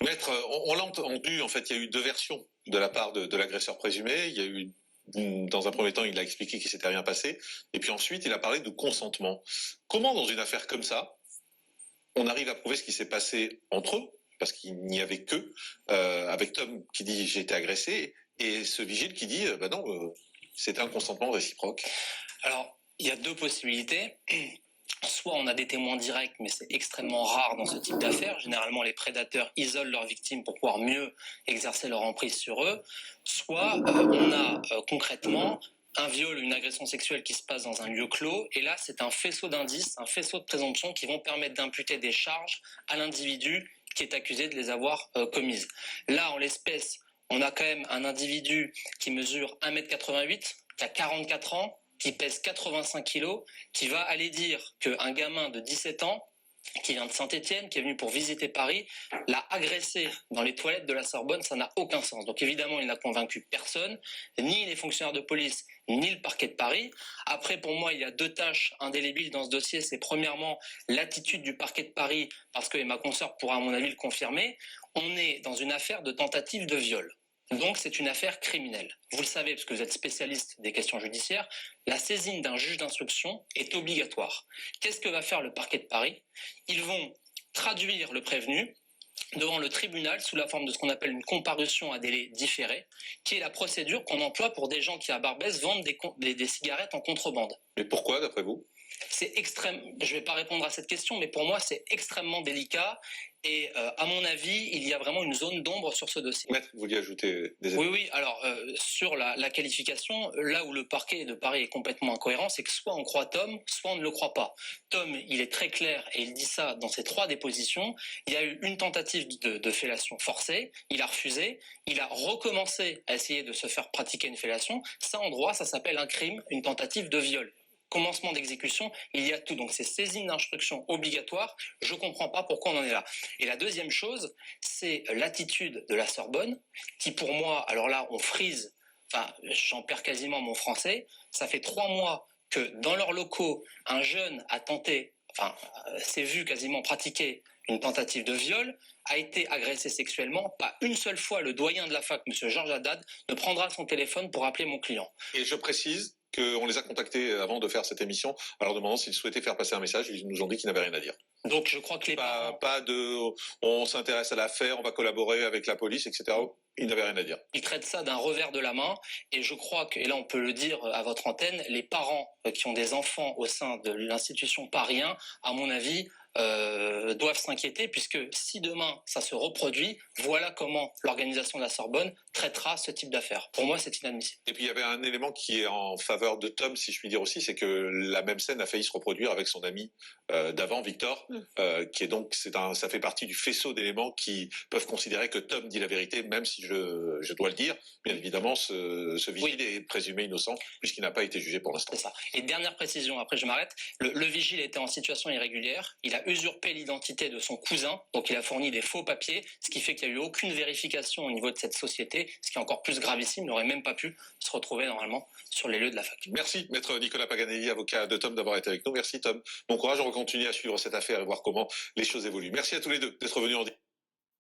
Maître, on l'a entendu, en fait, il y a eu deux versions de la part de l'agresseur présumé. Il y a eu, dans un premier temps, il a expliqué qu'il s'était rien passé, et puis ensuite, il a parlé de consentement. Comment, dans une affaire comme ça, on arrive à prouver ce qui s'est passé entre eux, parce qu'il n'y avait qu'eux, avec Tom qui dit j'ai été agressé, et ce vigile qui dit bah non, c'était un consentement réciproque. Alors, il y a deux possibilités. Soit on a des témoins directs, mais c'est extrêmement rare dans ce type d'affaires. Généralement, les prédateurs isolent leurs victimes pour pouvoir mieux exercer leur emprise sur eux. Soit on a concrètement un viol, une agression sexuelle qui se passe dans un lieu clos, et là c'est un faisceau d'indices, un faisceau de présomptions qui vont permettre d'imputer des charges à l'individu qui est accusé de les avoir commises. Là, en l'espèce, on a quand même un individu qui mesure 1,88 m, qui a 44 ans, qui pèse 85 kilos, qui va aller dire qu'un gamin de 17 ans, qui vient de Saint-Étienne, qui est venu pour visiter Paris, l'a agressé dans les toilettes de la Sorbonne, ça n'a aucun sens. Donc évidemment, il n'a convaincu personne, ni les fonctionnaires de police, ni le parquet de Paris. Après, pour moi, il y a deux tâches indélébiles dans ce dossier. C'est premièrement l'attitude du parquet de Paris, parce que, et ma consoeur pourra à mon avis le confirmer, on est dans une affaire de tentative de viol. Donc c'est une affaire criminelle. Vous le savez, parce que vous êtes spécialiste des questions judiciaires, la saisine d'un juge d'instruction est obligatoire. Qu'est-ce que va faire le parquet de Paris? Ils vont traduire le prévenu devant le tribunal sous la forme de ce qu'on appelle une comparution à délai différé, qui est la procédure qu'on emploie pour des gens qui à Barbès vendent des cigarettes en contrebande. Mais pourquoi, d'après vous? C'est extrême. Je ne vais pas répondre à cette question, mais pour moi, c'est extrêmement délicat. Et à mon avis, il y a vraiment une zone d'ombre sur ce dossier. Maître, vous vouliez ajouter des éléments? Oui. Alors, sur la qualification, là où le parquet de Paris est complètement incohérent, c'est que soit on croit Tom, soit on ne le croit pas. Tom, il est très clair, et il dit ça dans ses trois dépositions. Il y a eu une tentative de fellation forcée, il a refusé, il a recommencé à essayer de se faire pratiquer une fellation. Ça, en droit, ça s'appelle un crime, une tentative de viol. Commencement d'exécution, il y a tout. Donc c'est saisine d'instruction obligatoire. Je ne comprends pas pourquoi on en est là. Et la deuxième chose, c'est l'attitude de la Sorbonne, qui pour moi, alors là, on frise, enfin, j'en perds quasiment mon français. Ça fait 3 mois que dans leurs locaux, un jeune a tenté, enfin, s'est vu quasiment pratiquer une tentative de viol, a été agressé sexuellement. Pas une seule fois, le doyen de la fac, M. Georges Haddad, ne prendra son téléphone pour appeler mon client. Et je précise qu'on les a contactés avant de faire cette émission, alors demandant s'ils souhaitaient faire passer un message. Ils nous ont dit qu'ils n'avaient rien à dire. Donc je crois que les parents... Pas de on s'intéresse à l'affaire, on va collaborer avec la police, etc. Ils n'avaient rien à dire. Ils traitent ça d'un revers de la main, et je crois que, et là on peut le dire à votre antenne, les parents qui ont des enfants au sein de l'institution Paris 1, à mon avis, doivent s'inquiéter, puisque si demain ça se reproduit, voilà comment l'organisation de la Sorbonne traitera ce type d'affaires. Pour moi, c'est inadmissible. Et puis il y avait un élément qui est en faveur de Tom, si je puis dire aussi, c'est que la même scène a failli se reproduire avec son ami d'avant, Victor, qui est donc, ça fait partie du faisceau d'éléments qui peuvent considérer que Tom dit la vérité, même si je dois le dire. Bien évidemment, ce vigile est présumé innocent, puisqu'il n'a pas été jugé pour l'instant. C'est ça. Et dernière précision, après je m'arrête, le vigile était en situation irrégulière, il a usurpé l'identité de son cousin, donc il a fourni des faux papiers, ce qui fait qu'il n'y a eu aucune vérification au niveau de cette société, ce qui est encore plus gravissime, il n'aurait même pas pu se retrouver normalement sur les lieux de la fac. Merci, maître Nicolas Paganelli, avocat de Tom, d'avoir été avec nous. Merci Tom. Bon courage, on va continuer à suivre cette affaire et voir comment les choses évoluent. Merci à tous les deux d'être venus en direct.